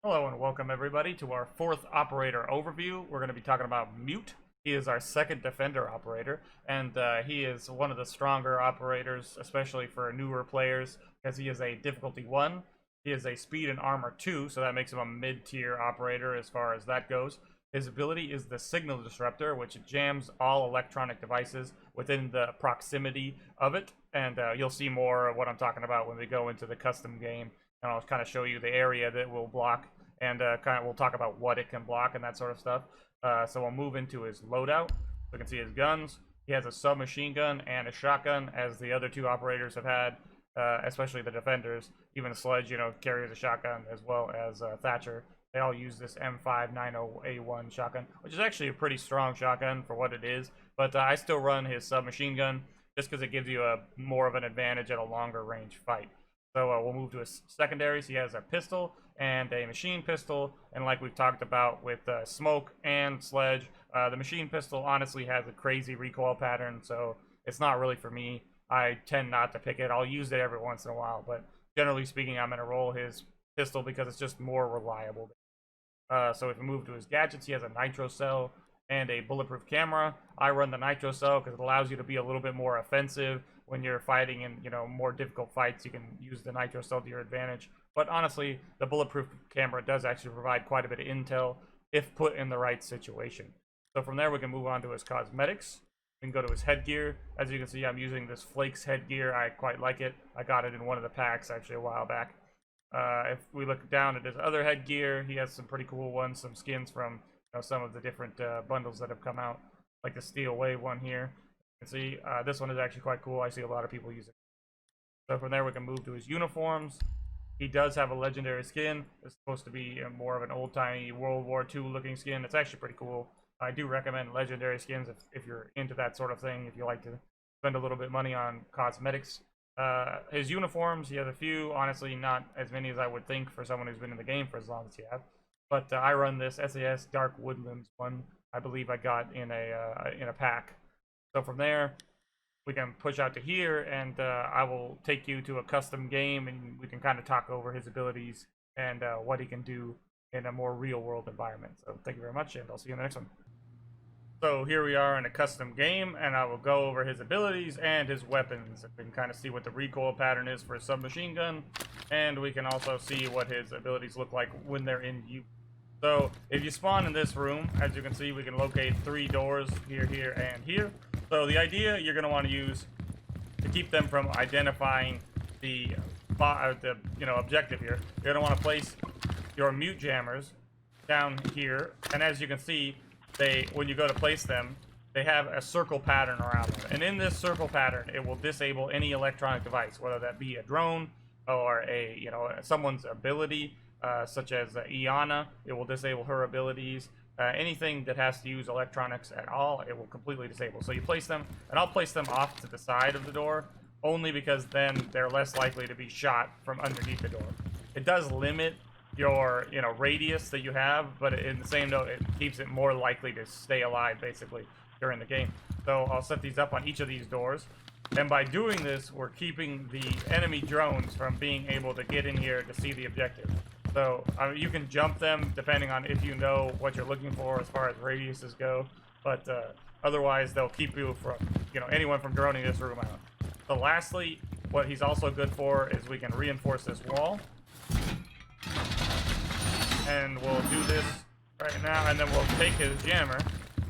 Hello and welcome everybody to our fourth operator overview. We're going to be talking about Mute. He is our second defender operator, and he is one of the stronger operators, especially for newer players, because he is a difficulty 1. He is a speed and armor 2, so that makes him a mid-tier operator as far as that goes. His ability is the Signal Disruptor, which jams all electronic devices within the proximity of it, and you'll see more of what I'm talking about when we go into the custom game, and I'll kind of show you the area that will block, and we'll talk about what it can block and that sort of stuff. So we'll move into his loadout. We can see his guns. He has a submachine gun and a shotgun, as the other two operators have had, especially the defenders. Even Sledge, carries a shotgun, as well as Thatcher. They all use this M590A1 shotgun, which is actually a pretty strong shotgun for what it is. But I still run his submachine gun just because it gives you more of an advantage at a longer range fight. So we'll move to his secondaries. He has a pistol and a machine pistol, and like we've talked about with Smoke and Sledge, the machine pistol honestly has a crazy recoil pattern, so it's not really for me. I tend not to pick it. I'll use it every once in a while, but generally speaking, I'm going to roll his pistol because it's just more reliable. So if we move to his gadgets, he has a nitro cell and a bulletproof camera. I run the nitro cell because it allows you to be a little bit more offensive when you're fighting in more difficult fights. You can use the nitro cell to your advantage. But honestly, the bulletproof camera does actually provide quite a bit of intel if put in the right situation. So from there, we can move on to his cosmetics. We can go to his headgear. As you can see, I'm using this Flakes headgear. I quite like it. I got it in one of the packs actually a while back. If we look down at his other headgear, he has some pretty cool ones, some skins from some of the different bundles that have come out, like the Steel Wave one here. You can see this one is actually quite cool. I see a lot of people use it. So from there, we can move to his uniforms. He does have a legendary skin. It's supposed to be more of an old-timey World War II looking skin. It's actually pretty cool. I do recommend legendary skins if you're into that sort of thing, if you like to spend a little bit of money on cosmetics. His uniforms, he has a few. Honestly, not as many as I would think for someone who's been in the game for as long as he has. But I run this SAS Dark Woodlands one. I believe I got in a pack. So from there, we can push out to here, and I will take you to a custom game, and we can kind of talk over his abilities and what he can do in a more real-world environment. So thank you very much, and I'll see you in the next one. So here we are in a custom game, and I will go over his abilities and his weapons. We can kind of see what the recoil pattern is for his submachine gun, and we can also see what his abilities look like when they're in use. So if you spawn in this room, as you can see, we can locate 3 doors here, here, and here. So the idea you're going to want to use to keep them from identifying the objective here, you're going to want to place your mute jammers down here, and as you can see, when you go to place them, they have a circle pattern around them. And in this circle pattern, it will disable any electronic device, whether that be a drone or someone's ability, such as Iana. It will disable her abilities. Anything that has to use electronics at all, it will completely disable. So you place them, and I'll place them off to the side of the door, only because then they're less likely to be shot from underneath the door. It does limit your radius that you have, but in the same note, it keeps it more likely to stay alive basically during the game. So I'll set these up on each of these doors, and by doing this, we're keeping the enemy drones from being able to get in here to see the objective. So you can jump them depending on if you know what you're looking for as far as radiuses go, but otherwise they'll keep you from anyone from droning this room out. So lastly, what he's also good for is we can reinforce this wall. And we'll do this right now, and then we'll take his jammer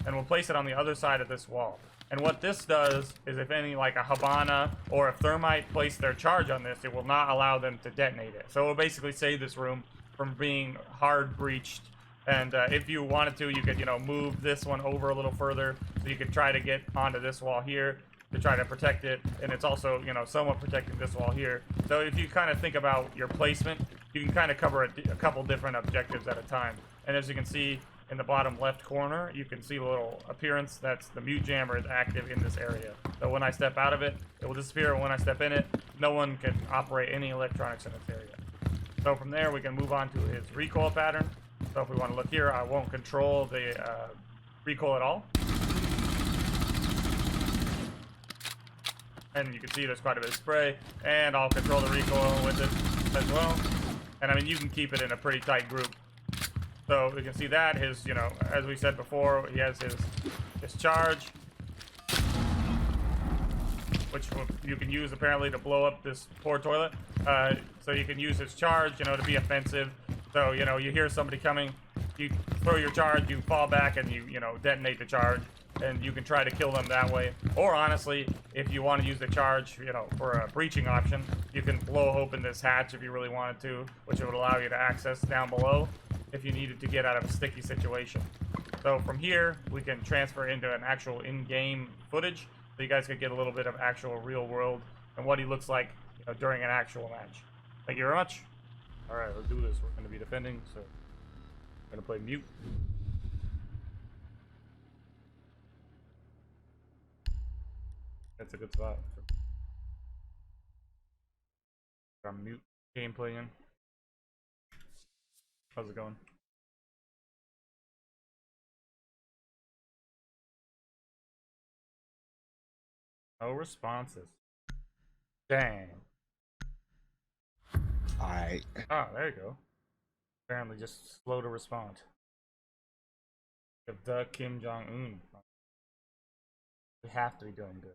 and we'll place it on the other side of this wall. And what this does is if any, like a Habana or a Thermite place their charge on this, it will not allow them to detonate it. So it will basically save this room from being hard breached. And if you wanted to, you could move this one over a little further, so you could try to get onto this wall here to try to protect it, and it's also somewhat protecting this wall here. So if you kind of think about your placement, you can kind of cover a couple different objectives at a time. And as you can see in the bottom left corner, you can see a little appearance that's the mute jammer is active in this area. So when I step out of it, it will disappear, and when I step in it, no one can operate any electronics in this area. So from there, we can move on to his recoil pattern. So if we want to look here, I won't control the recoil at all. And you can see there's quite a bit of spray, and I'll control the recoil with it as well. And I mean, you can keep it in a pretty tight group So we can see that his, you know, as we said before, he has his charge, which you can use apparently to blow up this poor toilet. So you can use his charge, you know, to be offensive. So, you know, you hear somebody coming, you throw your charge, you fall back, and you know, detonate the charge, and you can try to kill them that way. Or honestly, if you want to use the charge, you know, for a breaching option, you can blow open this hatch if you really wanted to, which would allow you to access down below if you needed to get out of a sticky situation. So from here, we can transfer into an actual in-game footage, so you guys can get a little bit of actual real world and what he looks like, you know, during an actual match. Thank you very much. All right, let's do this. We're going to be defending, so I'm going to play mute. That's a good spot. Got mute gameplay in. How's it going? No responses. Dang. Alright. Oh, there you go. Apparently just slow to respond. If the Kim Jong-un. We have to be doing good.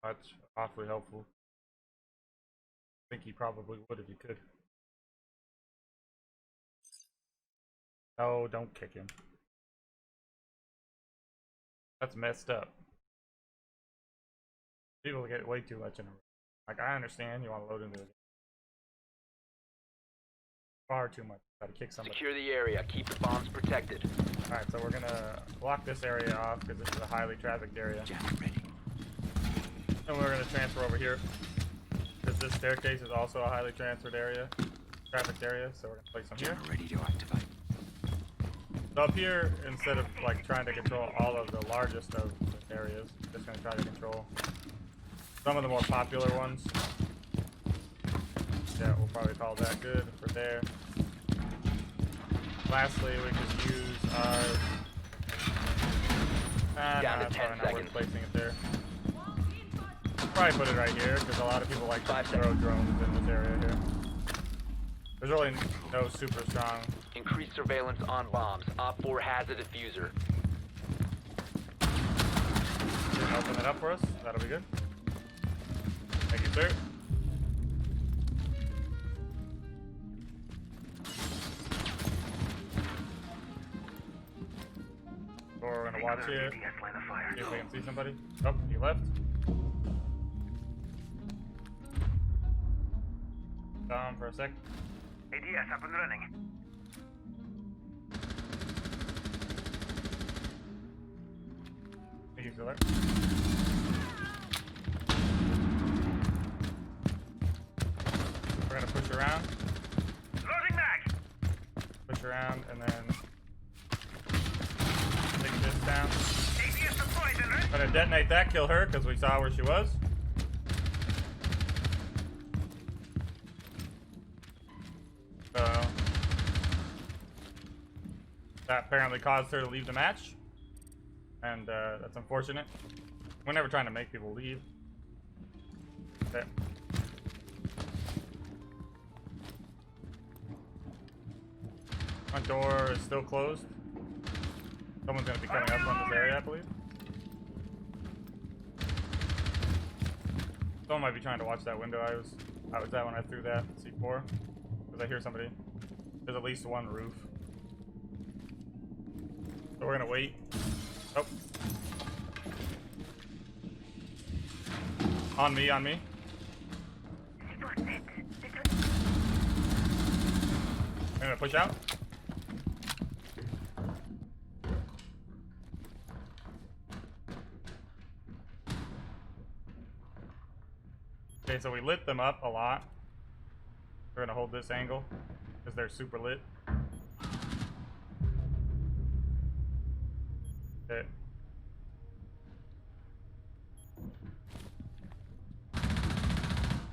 That's awfully helpful. I think he probably would if he could. No, don't kick him. That's messed up. People get way too much in a room. Like, I understand you want to load into it. Far too much. Gotta kick somebody. Secure the area. Keep the bombs protected. Alright, so we're gonna block this area off because this is a highly trafficked area. And we're gonna transfer over here because this staircase is also a highly transferred area, trafficked area. So we're gonna place them here. Ready to activate. So up here, instead of like trying to control all of the largest of the areas, we're just gonna try to control some of the more popular ones. Yeah, we'll probably call that good for there. Lastly, we could use our. Down to it's 10 probably not worth seconds. placing it there. Probably put it right here because a lot of people like to 5 throw seconds. drones in this area here. There's really no super strong. Increase surveillance on bombs. Op 4 has a diffuser. You can open it up for us. That'll be good. Thank you, sir. So we're gonna watch here. See if we can see somebody. Oh, he left. Down for a sec. ADS up and running. Think he's still there. We're gonna push around. Loading mag. Push around and then take this down. ADS deployed and ready. Gonna detonate that, kill her because we saw where she was. So that apparently caused her to leave the match, and that's unfortunate. We're never trying to make people leave. Okay. Front door is still closed. Someone's gonna be coming up from this area, I believe. Someone might be trying to watch that window I was at when I threw that C4. Because I hear somebody. There's at least one roof. So we're gonna wait. Oh. On me, on me. I'm gonna push out. Okay, so we lit them up a lot. We're gonna hold this angle because they're super lit. Okay.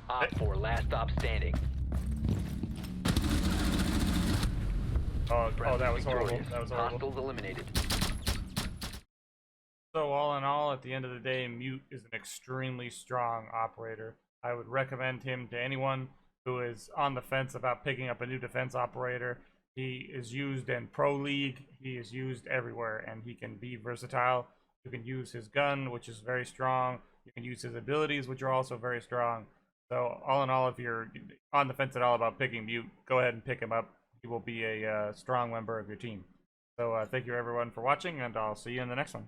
Op 4, last stop standing. Oh, that was horrible. Victorious. That was horrible. Hostiles eliminated. So all in all, at the end of the day, Mute is an extremely strong operator. I would recommend him to anyone who is on the fence about picking up a new defense operator. He is used in Pro League. He is used everywhere, and he can be versatile. You can use his gun, which is very strong. You can use his abilities, which are also very strong. So all in all, if you're on the fence at all about picking Mute, go ahead and pick him up. He will be a strong member of your team. So thank you everyone for watching, and I'll see you in the next one.